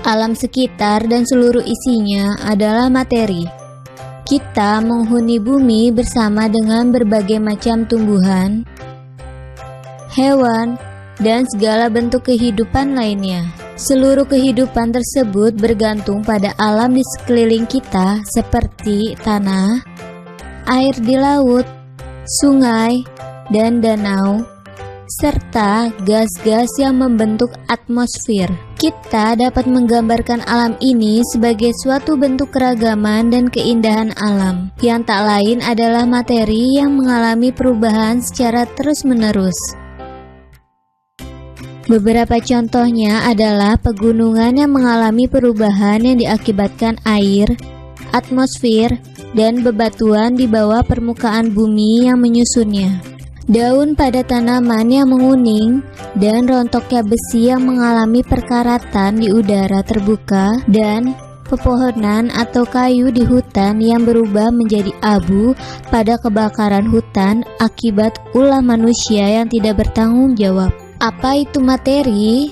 Alam sekitar dan seluruh isinya adalah materi. Kita menghuni bumi bersama dengan berbagai macam tumbuhan, hewan, dan segala bentuk kehidupan lainnya. Seluruh kehidupan tersebut bergantung pada alam di sekeliling kita seperti tanah, air di laut, sungai, dan danau, serta gas-gas yang membentuk atmosfer. Kita dapat menggambarkan alam ini sebagai suatu bentuk keragaman dan keindahan alam, yang tak lain adalah materi yang mengalami perubahan secara terus-menerus. Beberapa contohnya adalah pegunungan yang mengalami perubahan yang diakibatkan air, atmosfer, dan bebatuan di bawah permukaan bumi yang menyusunnya. Daun pada tanaman yang menguning, dan rontoknya besi yang mengalami perkaratan di udara terbuka, dan pepohonan atau kayu di hutan yang berubah menjadi abu pada kebakaran hutan akibat ulah manusia yang tidak bertanggung jawab. Apa itu materi?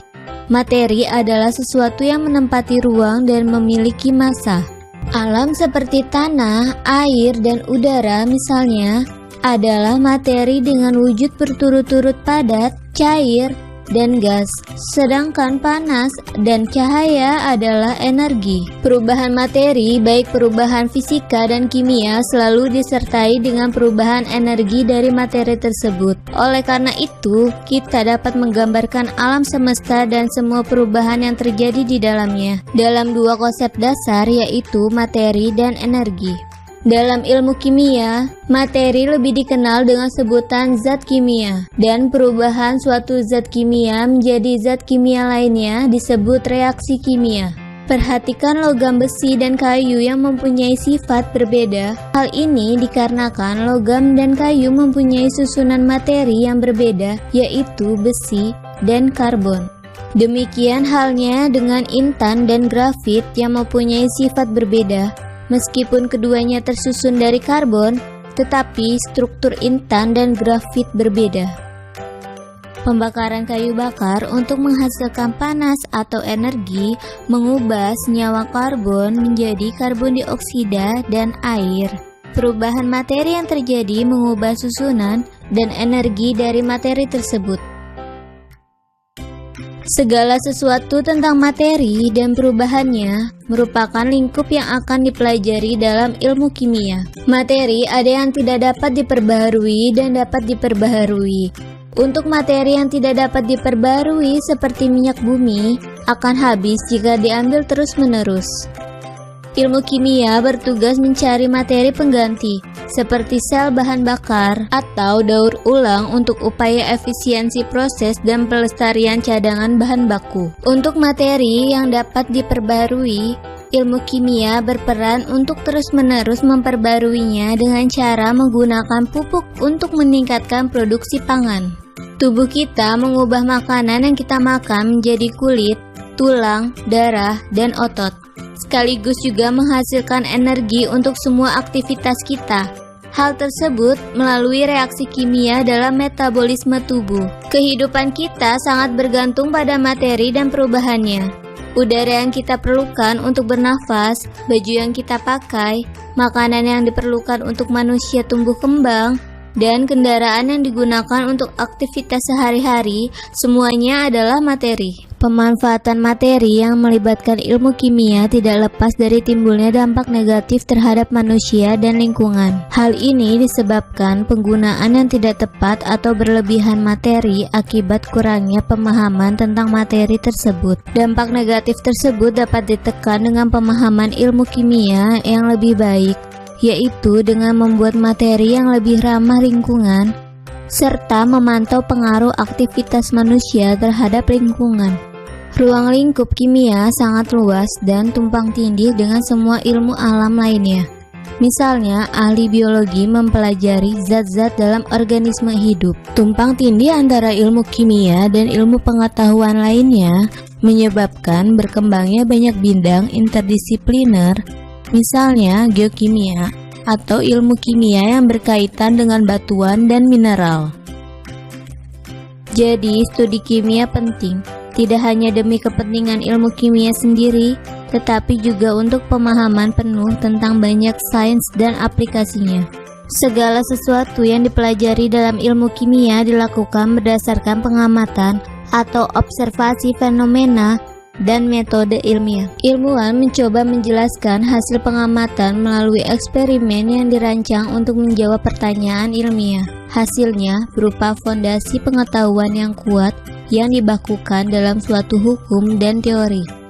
Materi adalah sesuatu yang menempati ruang dan memiliki massa. Alam seperti tanah, air, dan udara misalnya adalah materi dengan wujud berturut-turut padat, cair, dan gas, sedangkan panas dan cahaya adalah energi. Perubahan materi, baik perubahan fisika dan kimia, selalu disertai dengan perubahan energi dari materi tersebut. Oleh karena itu, kita dapat menggambarkan alam semesta dan semua perubahan yang terjadi di dalamnya dalam dua konsep dasar, yaitu materi dan energi. Dalam ilmu kimia, materi lebih dikenal dengan sebutan zat kimia, dan perubahan suatu zat kimia menjadi zat kimia lainnya disebut reaksi kimia. Perhatikan logam besi dan kayu yang mempunyai sifat berbeda. Hal ini dikarenakan logam dan kayu mempunyai susunan materi yang berbeda, yaitu besi dan karbon. Demikian halnya dengan intan dan grafit yang mempunyai sifat berbeda. Meskipun keduanya tersusun dari karbon, tetapi struktur intan dan grafit berbeda. Pembakaran kayu bakar untuk menghasilkan panas atau energi mengubah senyawa karbon menjadi karbon dioksida dan air. Perubahan materi yang terjadi mengubah susunan dan energi dari materi tersebut. Segala sesuatu tentang materi dan perubahannya merupakan lingkup yang akan dipelajari dalam ilmu kimia. Materi ada yang tidak dapat diperbaharui dan dapat diperbaharui. Untuk materi yang tidak dapat diperbaharui seperti minyak bumi akan habis jika diambil terus-menerus. Ilmu kimia bertugas mencari materi pengganti, seperti sel bahan bakar atau daur ulang untuk upaya efisiensi proses dan pelestarian cadangan bahan baku. Untuk materi yang dapat diperbarui, ilmu kimia berperan untuk terus-menerus memperbaruinya dengan cara menggunakan pupuk untuk meningkatkan produksi pangan. Tubuh kita mengubah makanan yang kita makan menjadi kulit, tulang, darah, dan otot. Sekaligus juga menghasilkan energi untuk semua aktivitas kita. Hal tersebut melalui reaksi kimia dalam metabolisme tubuh. Kehidupan kita sangat bergantung pada materi dan perubahannya. Udara yang kita perlukan untuk bernafas, baju yang kita pakai, makanan yang diperlukan untuk manusia tumbuh kembang, dan kendaraan yang digunakan untuk aktivitas sehari-hari, semuanya adalah materi. Pemanfaatan materi yang melibatkan ilmu kimia tidak lepas dari timbulnya dampak negatif terhadap manusia dan lingkungan. Hal ini disebabkan penggunaan yang tidak tepat atau berlebihan materi akibat kurangnya pemahaman tentang materi tersebut. Dampak negatif tersebut dapat ditekan dengan pemahaman ilmu kimia yang lebih baik, yaitu dengan membuat materi yang lebih ramah lingkungan, serta memantau pengaruh aktivitas manusia terhadap lingkungan. Ruang lingkup kimia sangat luas dan tumpang tindih dengan semua ilmu alam lainnya. Misalnya, ahli biologi mempelajari zat-zat dalam organisme hidup. Tumpang tindih antara ilmu kimia dan ilmu pengetahuan lainnya menyebabkan berkembangnya banyak bidang interdisipliner, misalnya geokimia atau ilmu kimia yang berkaitan dengan batuan dan mineral. Jadi, studi kimia penting tidak hanya demi kepentingan ilmu kimia sendiri, tetapi juga untuk pemahaman penuh tentang banyak sains dan aplikasinya. Segala sesuatu yang dipelajari dalam ilmu kimia dilakukan berdasarkan pengamatan atau observasi fenomena dan metode ilmiah. Ilmuwan mencoba menjelaskan hasil pengamatan melalui eksperimen yang dirancang untuk menjawab pertanyaan ilmiah. Hasilnya berupa fondasi pengetahuan yang kuat yang dibakukan dalam suatu hukum dan teori.